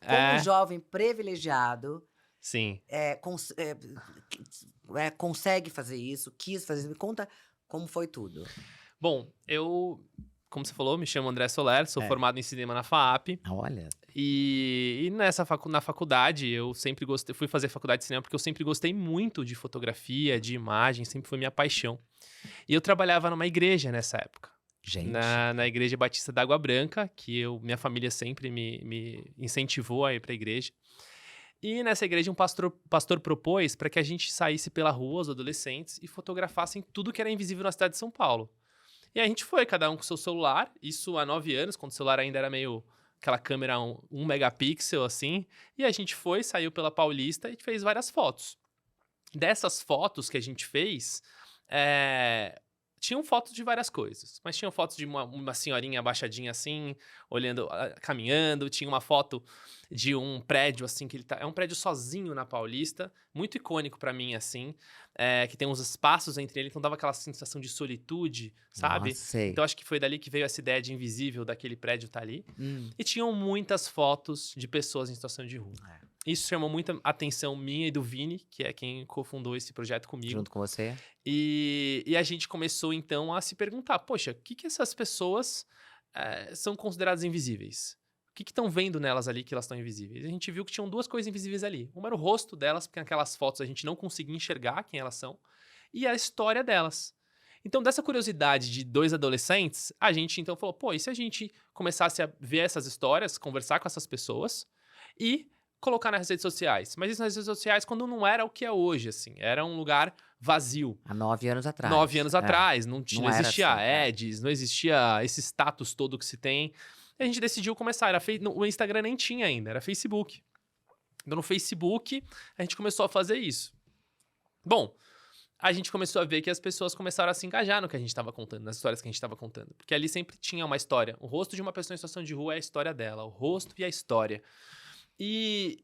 Como jovem privilegiado, sim. consegue fazer isso, quis fazer isso. Me conta como foi tudo. Bom, como você falou, me chamo André Soler, sou É. formado em cinema na FAAP. Olha. E na faculdade, eu sempre gostei, fui fazer faculdade de cinema porque eu sempre gostei muito de fotografia, de imagem, sempre foi minha paixão. E eu trabalhava numa igreja nessa época, Gente. na Igreja Batista da Água Branca, que minha família sempre me incentivou a ir para a igreja. E nessa igreja, um pastor propôs para que a gente saísse pela rua, os adolescentes, e fotografassem tudo que era invisível na cidade de São Paulo. E a gente foi, cada um com seu celular, isso há 9 anos, quando o celular ainda era meio aquela câmera 1 megapixel, assim. E a gente foi, saiu pela Paulista e fez várias fotos. Dessas fotos que a gente fez, tinham fotos de várias coisas. Mas tinham fotos de uma senhorinha abaixadinha assim, olhando, caminhando. Tinha uma foto de um prédio, assim, que é um prédio sozinho na Paulista, muito icônico pra mim, assim, que tem uns espaços entre ele, então dava aquela sensação de solitude, Nossa, sabe? sei. Então acho que foi dali que veio essa ideia de invisível daquele prédio tá ali. Hum. E tinham muitas fotos de pessoas em situação de rua. Isso chamou muita atenção minha e do Vini, que é quem cofundou esse projeto comigo. Junto com você? E a gente começou, então, a se perguntar, poxa, o que essas pessoas são consideradas invisíveis? O que estão vendo nelas ali que elas estão invisíveis? E a gente viu que tinham duas coisas invisíveis ali. Uma era o rosto delas, porque naquelas fotos a gente não conseguia enxergar quem elas são, e a história delas. Então, dessa curiosidade de dois adolescentes, a gente então falou, pô, e se a gente começasse a ver essas histórias, conversar com essas pessoas e colocar nas redes sociais? Mas isso nas redes sociais quando não era o que é hoje, assim. Era um lugar vazio. Há 9 anos atrás. 9 anos atrás, não Não era existia assim, ads, não existia esse status todo que se tem. E a gente decidiu começar, o Instagram nem tinha ainda, era Facebook. Então no Facebook a gente começou a fazer isso. Bom, a gente começou a ver que as pessoas começaram a se engajar no que a gente estava contando, nas histórias que a gente estava contando. Porque ali sempre tinha uma história. O rosto de uma pessoa em situação de rua é a história dela, o rosto e a história. E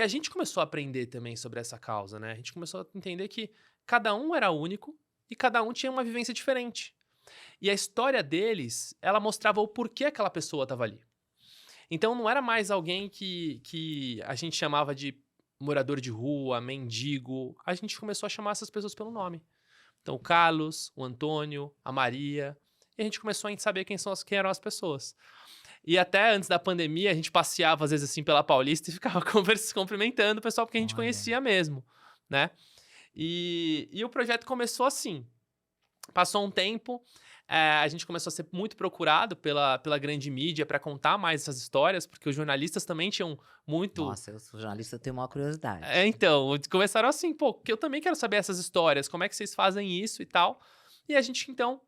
a gente começou a aprender também sobre essa causa, né? A gente começou a entender que cada um era único e cada um tinha uma vivência diferente. E a história deles, ela mostrava o porquê aquela pessoa estava ali. Então não era mais alguém que a gente chamava de morador de rua, mendigo. A gente começou a chamar essas pessoas pelo nome. Então o Carlos, o Antônio, a Maria. E a gente começou a saber quem eram as pessoas. E até antes da pandemia, a gente passeava, às vezes, assim, pela Paulista e ficava cumprimentando o pessoal, porque a gente conhecia mesmo, né? E o projeto começou assim. Passou um tempo, a gente começou a ser muito procurado pela grande mídia para contar mais essas histórias, porque os jornalistas também tinham muito... Nossa, eu sou jornalista, eu tenho uma curiosidade. Então, começaram assim, pô, que eu também quero saber essas histórias, como é que vocês fazem isso e tal. E a gente, então,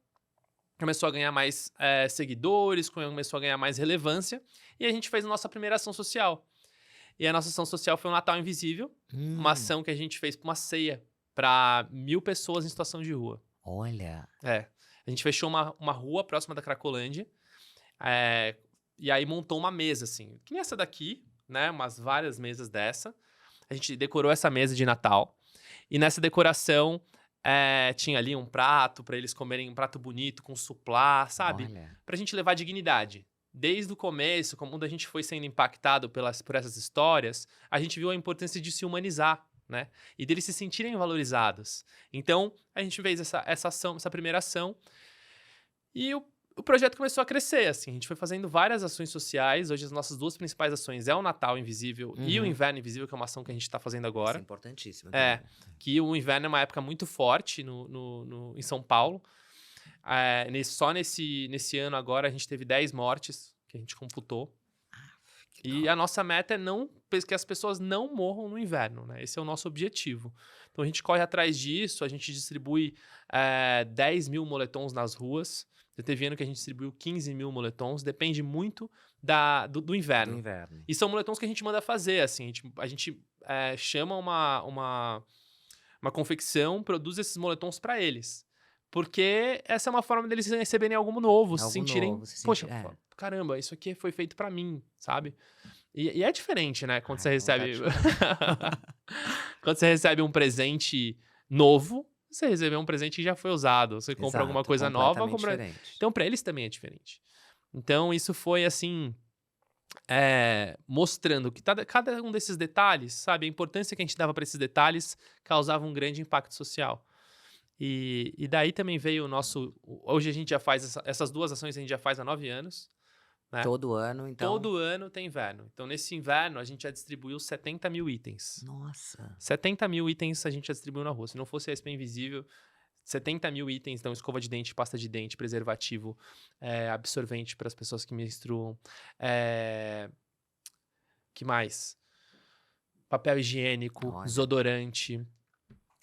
começou a ganhar mais seguidores, começou a ganhar mais relevância, e a gente fez a nossa primeira ação social. E a nossa ação social foi o Natal Invisível, uma ação que a gente fez para uma ceia para 1.000 pessoas em situação de rua. Olha. A gente fechou uma rua próxima da Cracolândia, e aí montou uma mesa, assim, que nem essa daqui, né, umas várias mesas dessa. A gente decorou essa mesa de Natal, e nessa decoração... tinha ali um prato para eles comerem, um prato bonito com suplá, sabe? Olha. Pra gente levar dignidade. Desde o começo, quando a gente foi sendo impactado por essas histórias, a gente viu a importância de se humanizar, né? E deles se sentirem valorizados. Então, a gente fez essa primeira ação e o projeto começou a crescer, assim. A gente foi fazendo várias ações sociais. Hoje as nossas duas principais ações é o Natal Invisível e o Inverno Invisível, que é uma ação que a gente está fazendo agora. Isso é importantíssimo. Que o inverno é uma época muito forte em São Paulo. Só nesse ano agora a gente teve 10 mortes que a gente computou. E a nossa meta é que as pessoas não morram no inverno, né? Esse é o nosso objetivo. Então a gente corre atrás disso, a gente distribui 10.000 moletons nas ruas. Já teve ano que a gente distribuiu 15.000 moletons, depende muito do inverno. E são moletons que a gente manda fazer, assim, a gente chama uma confecção, produz esses moletons para eles. Porque essa é uma forma deles receberem algo novo, se sentirem, poxa, caramba, isso aqui foi feito para mim, sabe? E é diferente, né? Quando você recebe... Quando você recebe um presente novo, você recebeu um presente que já foi usado. Você compra alguma coisa nova. Então, para eles também é diferente. Então, isso foi, assim, mostrando que cada um desses detalhes, sabe, a importância que a gente dava para esses detalhes causava um grande impacto social. E daí também veio o nosso. Hoje a gente já faz essas duas ações, a gente já faz há 9 anos, né? Todo ano, então. Todo ano tem inverno. Então, nesse inverno, a gente já distribuiu 70 mil itens. Nossa. 70 mil itens a gente já distribuiu na rua. Se não fosse a SP Invisível, 70 mil itens, então escova de dente, pasta de dente, preservativo, absorvente para as pessoas que menstruam. Que mais? Papel higiênico, Olha. desodorante,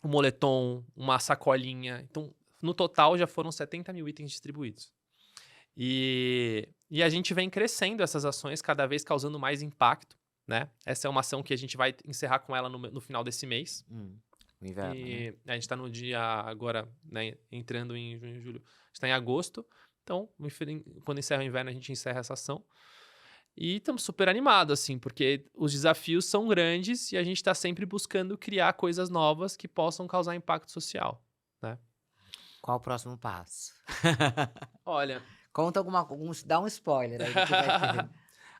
um moletom, uma sacolinha. Então, no total, já foram 70 mil itens distribuídos. E a gente vem crescendo essas ações, cada vez causando mais impacto, né? Essa é uma ação que a gente vai encerrar com ela no final desse mês. O inverno, né? E a gente está no dia agora, né? Entrando em junho, julho. A gente está em agosto. Então, quando encerra o inverno, a gente encerra essa ação. E estamos super animados, assim, porque os desafios são grandes e a gente está sempre buscando criar coisas novas que possam causar impacto social, né? Qual o próximo passo? Olha, Conta dá um spoiler aí do que vai ter.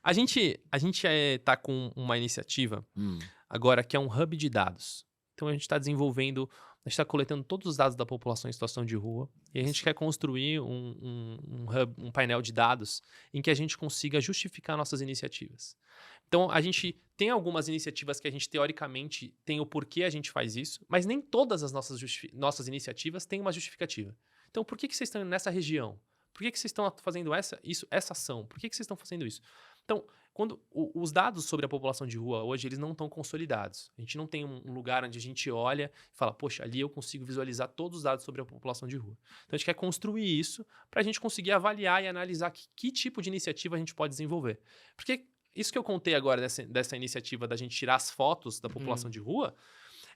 a gente tá com uma iniciativa Hum, agora que é um hub de dados. Então a gente está desenvolvendo, a gente está coletando todos os dados da população em situação de rua e a gente quer construir um hub, um painel de dados em que a gente consiga justificar nossas iniciativas. Então a gente tem algumas iniciativas que a gente teoricamente tem o porquê a gente faz isso, mas nem todas as nossas iniciativas têm uma justificativa. Então por que vocês estão indo nessa região? Por que vocês estão fazendo essa ação? Por que vocês estão fazendo isso? Então, quando os dados sobre a população de rua hoje, eles não estão consolidados. A gente não tem um lugar onde a gente olha e fala, poxa, ali eu consigo visualizar todos os dados sobre a população de rua. Então, a gente quer construir isso para a gente conseguir avaliar e analisar que tipo de iniciativa a gente pode desenvolver. Porque isso que eu contei agora dessa iniciativa da gente tirar as fotos da população de rua,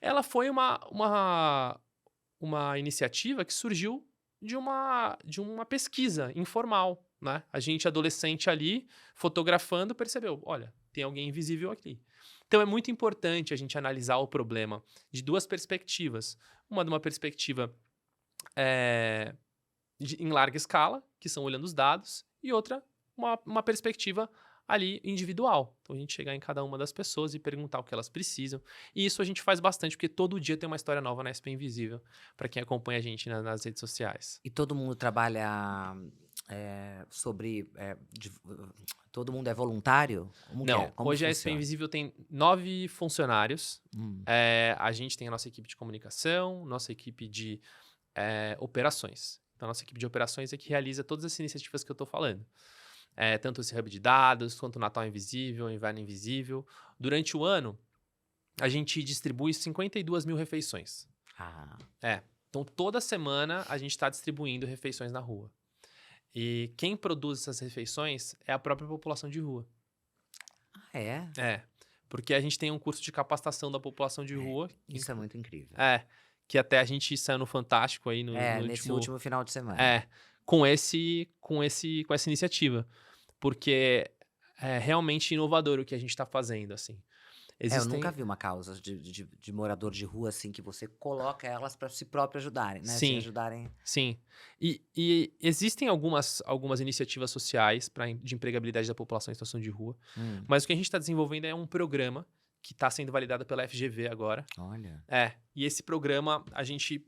ela foi uma iniciativa que surgiu de uma pesquisa informal, né? A gente, adolescente ali, fotografando, percebeu, olha, tem alguém invisível aqui. Então, é muito importante a gente analisar o problema de duas perspectivas. Uma de uma perspectiva em larga escala, que são olhando os dados, e outra, uma perspectiva ali individual. Então, a gente chegar em cada uma das pessoas e perguntar o que elas precisam. E isso a gente faz bastante, porque todo dia tem uma história nova na SP Invisível, para quem acompanha a gente nas redes sociais. E todo mundo trabalha todo mundo é voluntário? Como que é? Não, Como que hoje a SP funciona? Invisível tem 9 funcionários. Hum, A gente tem a nossa equipe de comunicação, nossa equipe de operações. Então, a nossa equipe de operações é que realiza todas as iniciativas que eu estou falando. Tanto esse hub de dados, quanto o Natal Invisível, o Inverno Invisível. Durante o ano, a gente distribui 52 mil refeições. Ah, Então, toda semana, a gente está distribuindo refeições na rua. E quem produz essas refeições é a própria população de rua. é? Porque a gente tem um curso de capacitação da população de rua. Isso é muito incrível. Que até a gente saiu no Fantástico aí no Nesse último final de semana. com essa iniciativa. Porque é realmente inovador o que a gente está fazendo, assim. Eu nunca vi uma causa de morador de rua, assim, que você coloca elas para si próprio ajudarem, né? Se Sim. ajudarem. Sim. E existem algumas iniciativas sociais de empregabilidade da população em situação de rua, mas o que a gente está desenvolvendo é um programa que está sendo validado pela FGV agora. Olha. E esse programa, a gente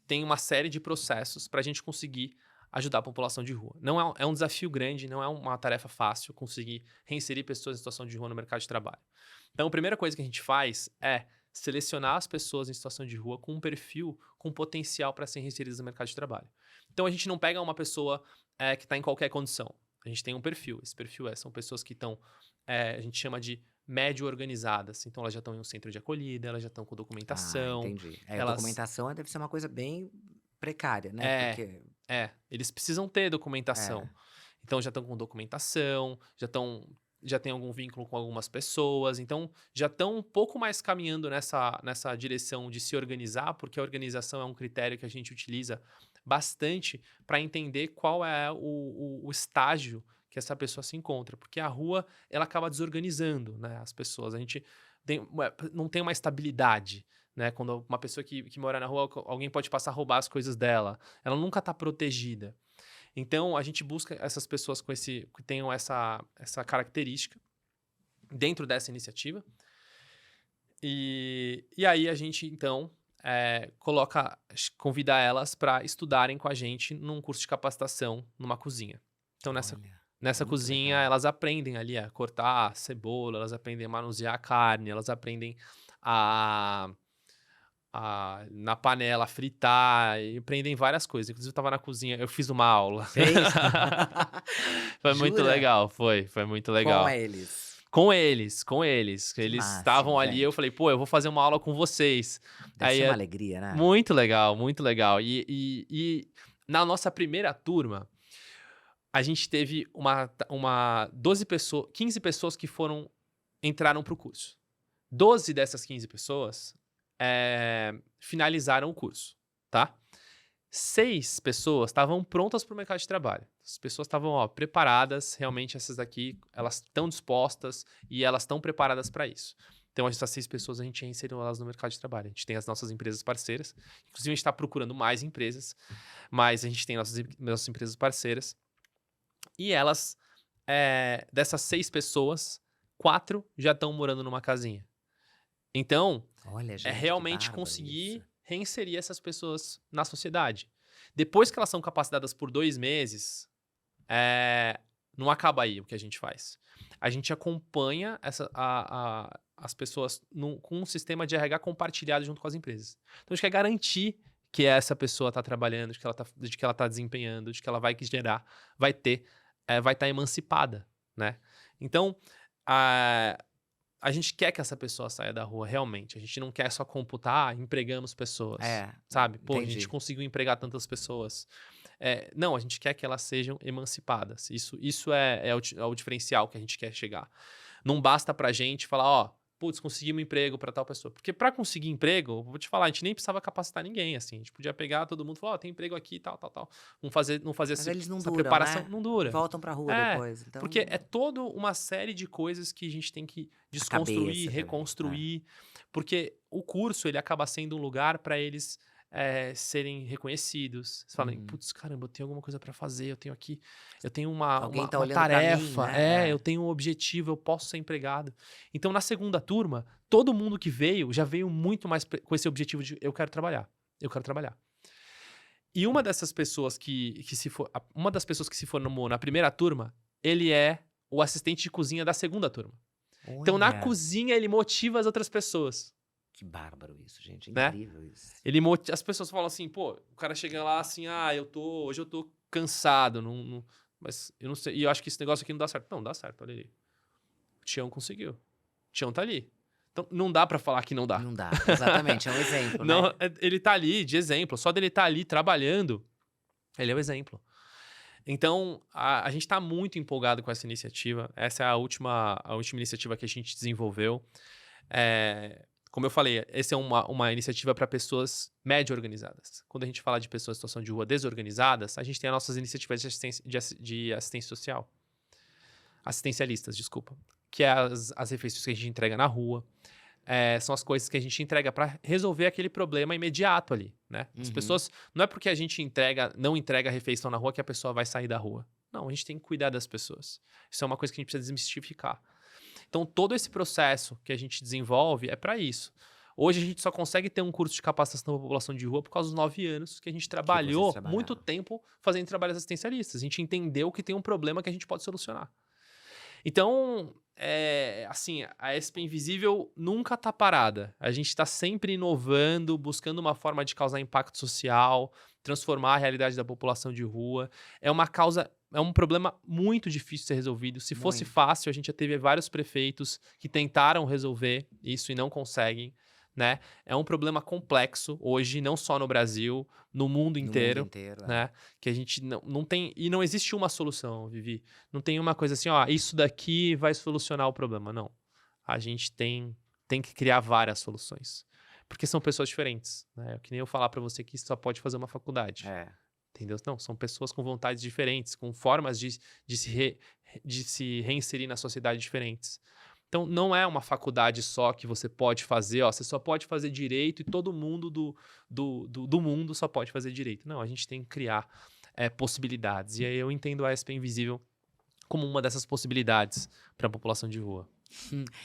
tem uma série de processos para a gente conseguir ajudar a população de rua. Não é um desafio grande, não é uma tarefa fácil conseguir reinserir pessoas em situação de rua no mercado de trabalho. Então, a primeira coisa que a gente faz é selecionar as pessoas em situação de rua com um perfil com potencial para serem inseridas no mercado de trabalho. Então, a gente não pega uma pessoa que está em qualquer condição. A gente tem um perfil. Esse perfil são pessoas que estão, a gente chama de médio organizadas. Então, elas já estão em um centro de acolhida, elas já estão com documentação. Entendi. A documentação deve ser uma coisa bem precária, né? Porque... eles precisam ter documentação. Então, já estão com documentação, já tem algum vínculo com algumas pessoas, então já estão um pouco mais caminhando nessa direção de se organizar, porque a organização é um critério que a gente utiliza bastante para entender qual é o estágio que essa pessoa se encontra, porque a rua ela acaba desorganizando, né, as pessoas. A gente não tem uma estabilidade, né? Quando uma pessoa que mora na rua, alguém pode passar a roubar as coisas dela, ela nunca está protegida. Então, a gente busca essas pessoas que tenham essa característica dentro dessa iniciativa. E aí a gente, então, convida elas para estudarem com a gente num curso de capacitação numa cozinha. Então, nessa cozinha, elas aprendem ali a cortar cebola, elas aprendem a manusear a carne, elas aprendem na panela fritar, e aprendem várias coisas. Inclusive, eu estava na cozinha, eu fiz uma aula. Fez? Foi muito Jura? legal, foi muito legal. Com eles. Com eles. Eles máximo, estavam ali, gente. eu falei, pô, eu vou fazer uma aula com vocês. Deve Aí ser uma alegria, né? muito legal, muito legal. E na nossa primeira turma, a gente teve 15 pessoas que entraram pro curso. 12 dessas 15 pessoas finalizaram o curso, tá? 6 pessoas estavam prontas para o mercado de trabalho. As pessoas estavam preparadas, realmente essas daqui, elas estão dispostas e elas estão preparadas para isso. Então, essas 6 pessoas, a gente inseriu elas no mercado de trabalho. A gente tem as nossas empresas parceiras. Inclusive, a gente está procurando mais empresas, mas a gente tem nossas empresas parceiras. E elas, dessas 6 pessoas, 4 já estão morando numa casinha. Então, olha, gente, realmente conseguir reinserir essas pessoas na sociedade. Depois que elas são capacitadas por 2 meses, não acaba aí o que a gente faz. A gente acompanha as pessoas com um sistema de RH compartilhado junto com as empresas. Então, a gente quer garantir que essa pessoa está trabalhando, de que ela está desempenhando, de que ela vai gerar, vai estar emancipada, né? Então, a gente quer que essa pessoa saia da rua, realmente. A gente não quer só computar, empregamos pessoas, sabe? Pô, entendi. A gente conseguiu empregar tantas pessoas. Não, a gente quer que elas sejam emancipadas. Isso é o diferencial que a gente quer chegar. Não basta pra gente falar, putz, conseguimos um emprego pra tal pessoa. Porque pra conseguir emprego, vou te falar, a gente nem precisava capacitar ninguém, assim. A gente podia pegar todo mundo e falar, tem emprego aqui, tal. Não fazer Mas eles não essa duram, preparação. né? Não dura. Voltam pra rua depois. Então... Porque é toda uma série de coisas que a gente tem que desconstruir, reconstruir. Porque o curso, ele acaba sendo um lugar para eles serem reconhecidos. Você fala, putz, caramba, eu tenho alguma coisa para fazer, eu tenho uma tarefa, né? Eu tenho um objetivo, eu posso ser empregado. Então, na segunda turma, todo mundo que veio, já veio muito mais com esse objetivo de eu quero trabalhar. E uma dessas pessoas uma das pessoas que se formou na primeira turma, ele é o assistente de cozinha da segunda turma. Olha. Então, na cozinha, ele motiva as outras pessoas. Que bárbaro isso, gente. Né? Incrível isso. As pessoas falam assim, pô, o cara chega lá assim, hoje eu tô cansado, mas eu não sei, e eu acho que esse negócio aqui não dá certo. Não, dá certo, olha ali. O Tião conseguiu. O Tião tá ali. Então, não dá pra falar que não dá. Não dá, exatamente, é um exemplo, não, né? Ele tá ali de exemplo. Só dele tá ali trabalhando, ele é o exemplo. Então, a gente tá muito empolgado com essa iniciativa. Essa é a última iniciativa que a gente desenvolveu. Como eu falei, essa é uma iniciativa para pessoas médio organizadas. Quando a gente fala de pessoas em situação de rua desorganizadas, a gente tem as nossas iniciativas de assistência social. Assistencialistas, desculpa. Que é as refeições que a gente entrega na rua. São as coisas que a gente entrega para resolver aquele problema imediato ali, né? As pessoas... Não é porque a gente não entrega a refeição na rua que a pessoa vai sair da rua. Não, a gente tem que cuidar das pessoas. Isso é uma coisa que a gente precisa desmistificar. Então, todo esse processo que a gente desenvolve é para isso. Hoje, a gente só consegue ter um curso de capacitação da população de rua por causa dos 9 anos que a gente trabalhou muito tempo fazendo trabalhos assistencialistas. A gente entendeu que tem um problema que a gente pode solucionar. Então, assim, a SP Invisível nunca está parada. A gente está sempre inovando, buscando uma forma de causar impacto social, transformar a realidade da população de rua. É um problema muito difícil de ser resolvido. Se fosse fácil, a gente já teve vários prefeitos que tentaram resolver isso e não conseguem, né? É um problema complexo hoje, não só no Brasil, no mundo inteiro, né? Que a gente não tem... E não existe uma solução, Vivi. Não tem uma coisa assim, isso daqui vai solucionar o problema. Não. A gente tem que criar várias soluções. Porque são pessoas diferentes, né? Que nem eu falar pra você que só pode fazer uma faculdade. Entendeu? Não, são pessoas com vontades diferentes, com formas de se reinserir na sociedade diferentes. Então, não é uma faculdade só que você pode fazer, você só pode fazer direito e todo mundo do mundo só pode fazer direito. Não, a gente tem que criar possibilidades. E aí eu entendo a SP Invisível como uma dessas possibilidades para a população de rua.